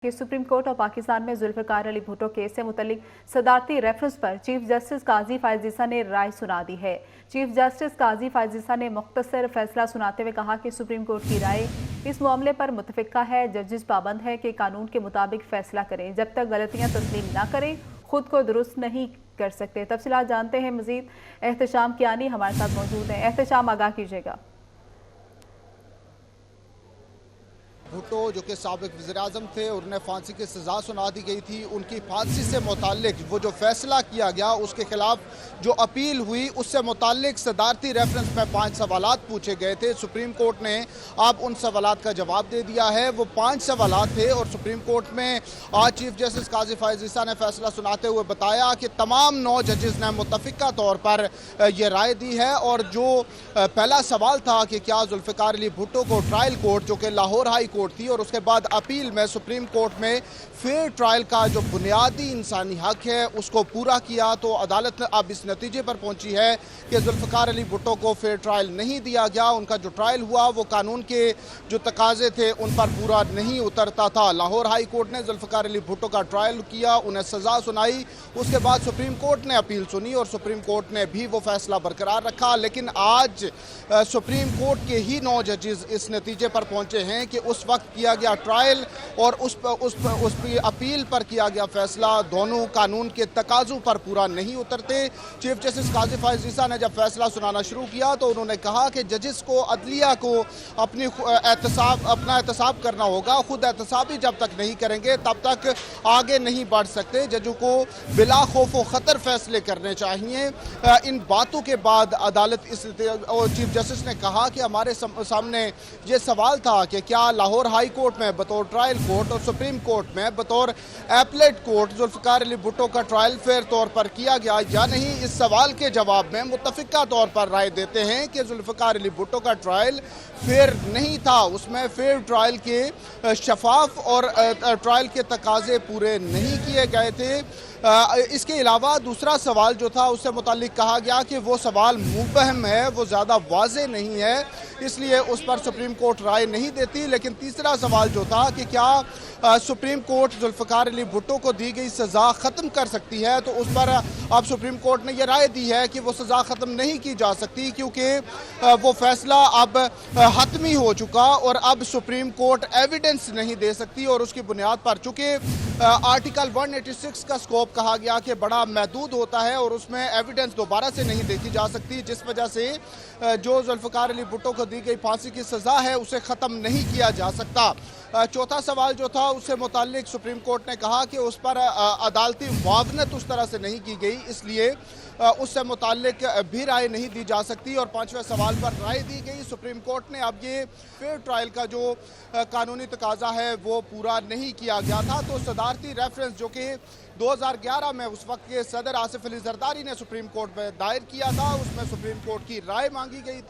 کہ supreme court اور پاکستان میں ذوالفقار علی بھٹو کیس سے متعلق صدارتی ریفرنس پر چیف جسٹس قاضی فائز عیسیٰ نے رائے سنا دی ہے۔ چیف جسٹس قاضی فائز عیسیٰ نے مختصر فیصلہ سناتے ہوئے کہا کہ سپریم کورٹ کی رائے اس معاملے پر متفقہ ہے۔ ججز پابند ہے کہ قانون کے مطابق فیصلہ کریں، جب تک غلطیاں تسلیم نہ کریں خود کو درست نہیں کر سکتے۔ تفصیلات جانتے ہیں مزید احتشام کیانی ہمارے ساتھ موجود ہیں۔ احتشام آگاہ کیجیے گا۔ بھٹو جو کہ سابق وزیراعظم تھے اور انہیں پھانسی کی سزا سنا دی گئی تھی، ان کی پھانسی سے متعلق وہ جو فیصلہ کیا گیا اس کے خلاف جو اپیل ہوئی اس سے متعلق صدارتی ریفرنس میں 5 سوالات پوچھے گئے تھے۔ سپریم کورٹ نے اب ان سوالات کا جواب دے دیا ہے۔ وہ 5 سوالات تھے اور سپریم کورٹ میں آج چیف جسٹس قاضی فائز عیسیٰ نے فیصلہ سناتے ہوئے بتایا کہ تمام 9 ججز نے متفقہ طور پر یہ رائے دی ہے۔ اور جو پہلا سوال تھا کہ کیا ذوالفقار علی بھٹو کو ٹرائل کورٹ جو کہ لاہور ہائی کورٹ تھی اور اس کے بعد اپیل میں سپریم کورٹ میں فیئر ٹرائل کا جو بنیادی انسانی حق ہے اس کو پورا کیا، تو عدالت اب اس نتیجے پر پہنچی ہے کہ ذوالفقار علی بھٹو کو فیئر ٹرائل نہیں دیا گیا۔ ان کا جو ٹرائل ہوا وہ قانون کے جو تقاضے تھے ان پر پورا نہیں اترتا تھا۔ لاہور ہائی کورٹ نے ذوالفقار علی بھٹو کا ٹرائل کیا، انہیں سزا سنائی، اس کے بعد سپریم کورٹ نے اپیل سنی اور سپریم کورٹ نے بھی وہ فیصلہ برقرار رکھا۔ لیکن آج سپریم کورٹ کے ہی 9 ججز اس نتیجے پر پہنچے ہیں کہ اس وقت کیا گیا ٹرائل اور اس اپیل پر کیا گیا فیصلہ دونوں قانون کے تقاضوں پر پورا نہیں اترتے۔ چیف جسٹس قاضی فائز عیسیٰ نے جب فیصلہ سنانا شروع کیا تو انہوں نے کہا کہ ججز کو عدلیہ کو اپنا احتساب کرنا ہوگا، خود احتسابی جب تک نہیں کریں گے تب تک آگے نہیں بڑھ سکتے۔ ججوں کو بلا خوف و خطر فیصلے کرنے چاہیے۔ ان باتوں کے بعد عدالت چیف جسٹس نے کہا کہ ہمارے سامنے یہ سوال تھا کہ کیا لاہور ہائی کورٹ میں بطور ٹرائل کورٹ اور سپریم کورٹ میں بطور ایپلیٹ کورٹ ذوالفقار علی بھٹو کا ٹرائل فیئر طور پر کیا گیا یا نہیں۔ اس سوال کے جواب میں متفقہ طور پر رائے دیتے ہیں کہ ذوالفقار علی بھٹو کا ٹرائل فیئر نہیں تھا، اس میں فیئر ٹرائل کے شفاف اور ٹرائل کے تقاضے پورے نہیں کیے گئے تھے۔ اس کے علاوہ دوسرا سوال جو تھا اس سے متعلق کہا گیا کہ وہ سوال مبہم ہے، وہ زیادہ واضح نہیں ہے، اس لیے اس پر سپریم کورٹ رائے نہیں دیتی۔ لیکن تیسرا سوال جو تھا کہ کیا سپریم کورٹ ذوالفقار علی بھٹو کو دی گئی سزا ختم کر سکتی ہے، تو اس پر اب سپریم کورٹ نے یہ رائے دی ہے کہ وہ سزا ختم نہیں کی جا سکتی کیونکہ وہ فیصلہ اب حتمی ہو چکا اور اب سپریم کورٹ ایویڈنس نہیں دے سکتی، اور اس کی بنیاد پر چونکہ آرٹیکل 186 کا سکوپ کہا گیا کہ بڑا محدود ہوتا ہے اور اس میں ایویڈنس دوبارہ سے نہیں دیکھی جا سکتی، جس وجہ سے جو ذوالفقار علی بھٹو کو دی گئی پھانسی کی سزا ہے اسے ختم نہیں کیا جا سکتا۔ چوتھا سوال جو تھا اس سے متعلق سپریم کورٹ نے کہا کہ اس پر عدالتی معاونت اس طرح سے نہیں کی گئی، اس لیے اس سے متعلق بھی رائے نہیں دی جا سکتی، اور 5ویں سوال پر رائے دی گئی۔ سپریم کورٹ نے اب یہ فیئر ٹرائل کا جو قانونی تقاضا ہے وہ پورا نہیں کیا گیا تھا، تو صدارتی ریفرنس جو کہ 2011 میں اس وقت کے صدر آصف علی زرداری نے سپریم کورٹ میں دائر کیا تھا، اس میں سپریم کورٹ کی رائے مانگی گئی تھی۔